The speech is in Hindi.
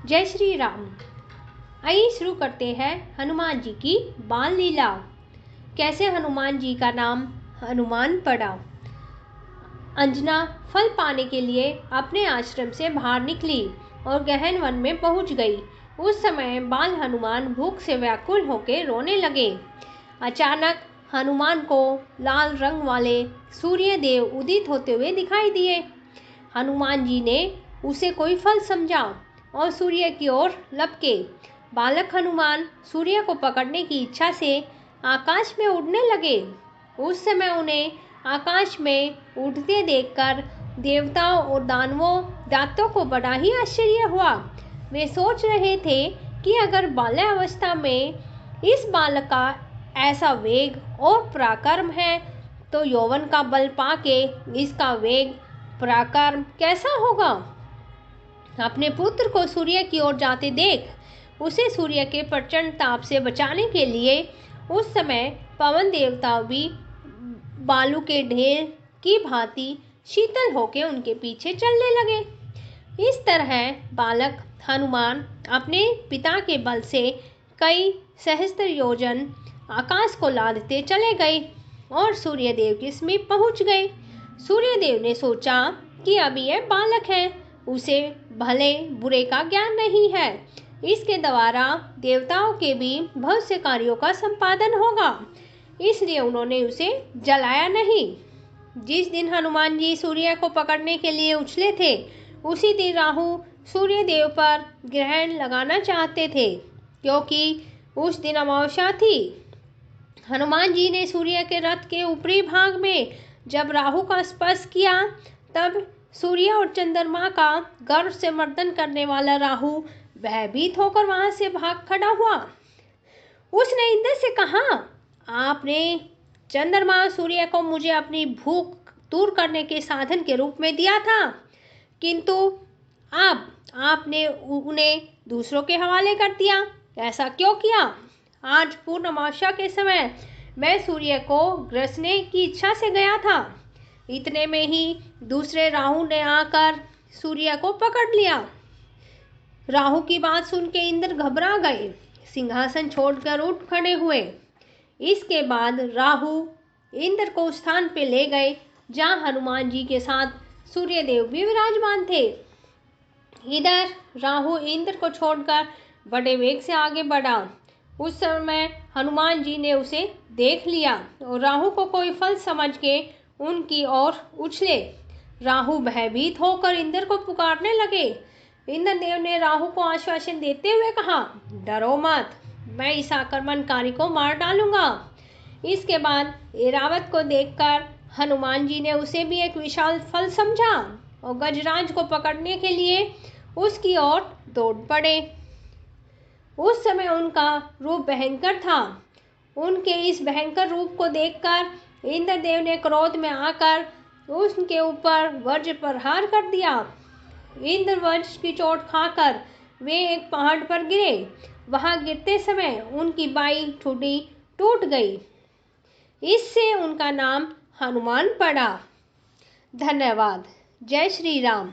जय श्री राम। आइए शुरू करते हैं हनुमान जी की बाल लीला। कैसे हनुमान जी का नाम हनुमान पड़ा। अंजना फल पाने के लिए अपने आश्रम से बाहर निकली और गहन वन में पहुंच गई। उस समय बाल हनुमान भूख से व्याकुल होकर रोने लगे। अचानक हनुमान को लाल रंग वाले सूर्य देव उदित होते हुए दिखाई दिए। हनुमान जी ने उसे कोई फल समझा और सूर्य की ओर लपके। बालक हनुमान सूर्य को पकड़ने की इच्छा से आकाश में उड़ने लगे। उस समय उन्हें आकाश में उड़ते देखकर देवताओं और दानवों को बड़ा ही आश्चर्य हुआ। वे सोच रहे थे कि अगर बाल्यावस्था में इस बालक का ऐसा वेग और पराक्रम है तो यौवन का बल पाके इसका वेग पराक्रम कैसा होगा। अपने पुत्र को सूर्य की ओर जाते देख उसे सूर्य के प्रचंड ताप से बचाने के लिए उस समय पवन देवता भी बालू के ढेर की भांति शीतल होकर उनके पीछे चलने लगे। इस तरह बालक हनुमान अपने पिता के बल से कई सहस्त्र योजन आकाश को लादते चले गए और सूर्यदेव के समीप पहुंच गए। सूर्यदेव ने सोचा कि अभी यह बालक है, उसे भले बुरे का ज्ञान नहीं है, इसके द्वारा देवताओं के भी बहुत से कार्यों का संपादन होगा, इसलिए उन्होंने उसे जलाया नहीं। जिस दिन हनुमान जी सूर्य को पकड़ने के लिए उछले थे उसी दिन राहु सूर्य देव पर ग्रहण लगाना चाहते थे, क्योंकि उस दिन अमावस्या थी। हनुमान जी ने सूर्य के रथ के ऊपरी भाग में जब राहु का स्पर्श किया तब सूर्य और चंद्रमा का गर्व से मर्दन करने वाला राहु भयभीत होकर वहां से भाग खड़ा हुआ। उसने इंद्र से कहा, आपने चंद्रमा सूर्य को मुझे अपनी भूख दूर करने के साधन के रूप में दिया था, किंतु अब आपने उन्हें दूसरों के हवाले कर दिया। ऐसा क्यों किया? आज पूर्ण अमावस्या के समय मैं सूर्य को ग्रसने की इच्छा से गया था, इतने में ही दूसरे राहु ने आकर सूर्य को पकड़ लिया। राहु की बात सुन के इंद्र घबरा गए, सिंहासन छोड़कर उठ खड़े हुए। इसके बाद राहु इंद्र को उस स्थान पे ले गए जहां हनुमान जी के साथ सूर्यदेव भी विराजमान थे। इधर राहु इंद्र को छोड़कर बड़े वेग से आगे बढ़ा। उस समय हनुमान जी ने उसे देख लिया और राहु को कोई फल समझ के उनकी ओर उछले। राहु भयभीत होकर इंद्र को पुकारने लगे। इंद्रदेव ने राहु को आश्वासन देते हुए कहा, डरो मत, मैं इस आक्रमणकारी को मार डालूंगा। इसके बाद ऐरावत को देखकर हनुमान जी ने उसे भी एक विशाल फल समझा और गजराज को पकड़ने के लिए उसकी ओर दौड़ पड़े। उस समय उनका रूप भयंकर था। उनके इस भयंकर रूप को देखकर इंद्रदेव ने क्रोध में आकर उसके ऊपर वज्र प्रहार कर दिया। इंद्र वज्र की चोट खाकर वे एक पहाड़ पर गिरे। वहां गिरते समय उनकी बाई ठुड्डी टूट गई। इससे उनका नाम हनुमान पड़ा। धन्यवाद। जय श्री राम।